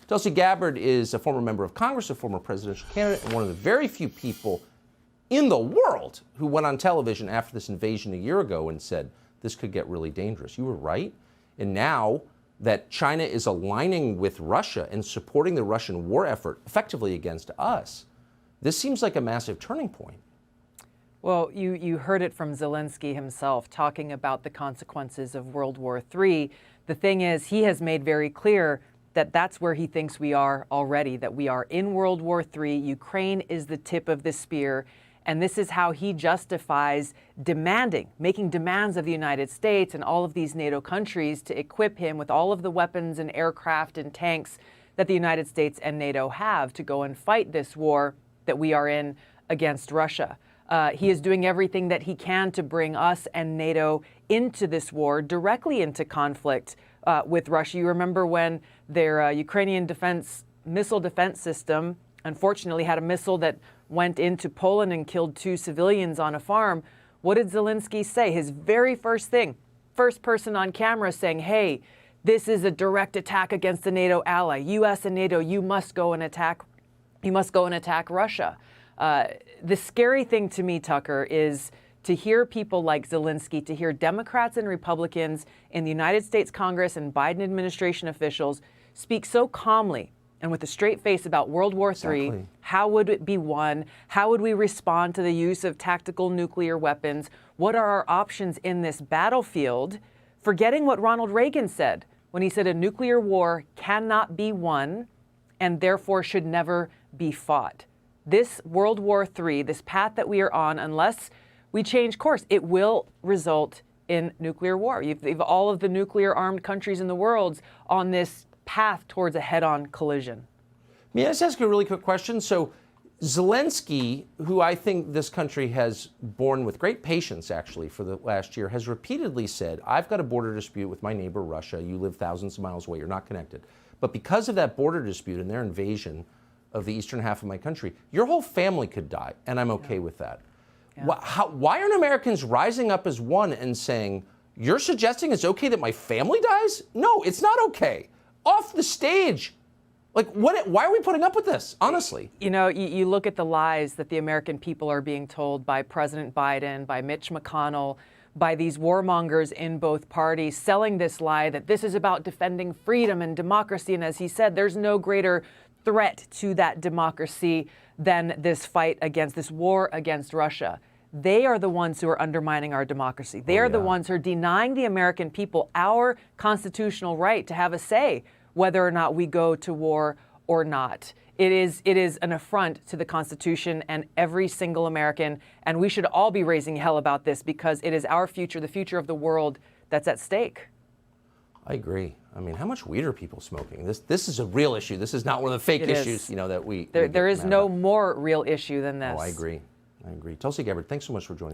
Tulsi Gabbard is a former member of Congress, a former presidential candidate, and one of the very few people in the world who went on television after this invasion a year ago and said, this could get really dangerous. You were right. And now that China is aligning with Russia and supporting the Russian war effort effectively against us, this seems like a massive turning point. Well, you heard it from Zelensky himself talking about the consequences of World War III. The thing is, he has made very clear that that's where he thinks we are already, that we are in World War III. Ukraine is the tip of the spear. And this is how he justifies making demands of the United States and all of these NATO countries to equip him with all of the weapons and aircraft and tanks that the United States and NATO have to go and fight this war that we are in against Russia. He is doing everything that he can to bring us and NATO into this war, directly into conflict with Russia. You remember when their Ukrainian missile defense system, unfortunately, had a missile that went into Poland and killed 2 civilians on a farm. What did Zelensky say? His very first thing, first person on camera saying, hey, this is a direct attack against a NATO ally. U.S. and NATO, you must go and attack Russia. The scary thing to me, Tucker, is to hear people like Zelensky, to hear Democrats and Republicans in the United States Congress and Biden administration officials speak so calmly and with a straight face about World War III. Exactly. How would it be won? How would we respond to the use of tactical nuclear weapons? What are our options in this battlefield? Forgetting what Ronald Reagan said when he said a nuclear war cannot be won and therefore should never be fought. This World War III, this path that we are on, unless we change course, it will result in nuclear war. You've all of the nuclear-armed countries in the world on this path towards a head-on collision. May I just ask you a really quick question? So Zelensky, who I think this country has borne with great patience, actually, for the last year, has repeatedly said, I've got a border dispute with my neighbor, Russia. You live thousands of miles away. You're not connected. But because of that border dispute and their invasion of the eastern half of my country, your whole family could die, and I'm okay with that. Yeah. Why aren't Americans rising up as one and saying, you're suggesting it's okay that my family dies? No, it's not okay. Off the stage. Like, why are we putting up with this, honestly? You know, you look at the lies that the American people are being told by President Biden, by Mitch McConnell, by these warmongers in both parties, selling this lie that this is about defending freedom and democracy. And as he said, there's no greater threat to that democracy than this fight against this war against Russia. They are the ones who are undermining our democracy. They are the ones who are denying the American people our constitutional right to have a say whether or not we go to war or not. It is an affront to the Constitution and every single American, and we should all be raising hell about this because it is our future, the future of the world, that's at stake. I agree. I mean, how much weed are people smoking? This is a real issue. This is not one of the fake issues, you know, that we... There is no more real issue than this. Oh, I agree. Tulsi Gabbard, thanks so much for joining us.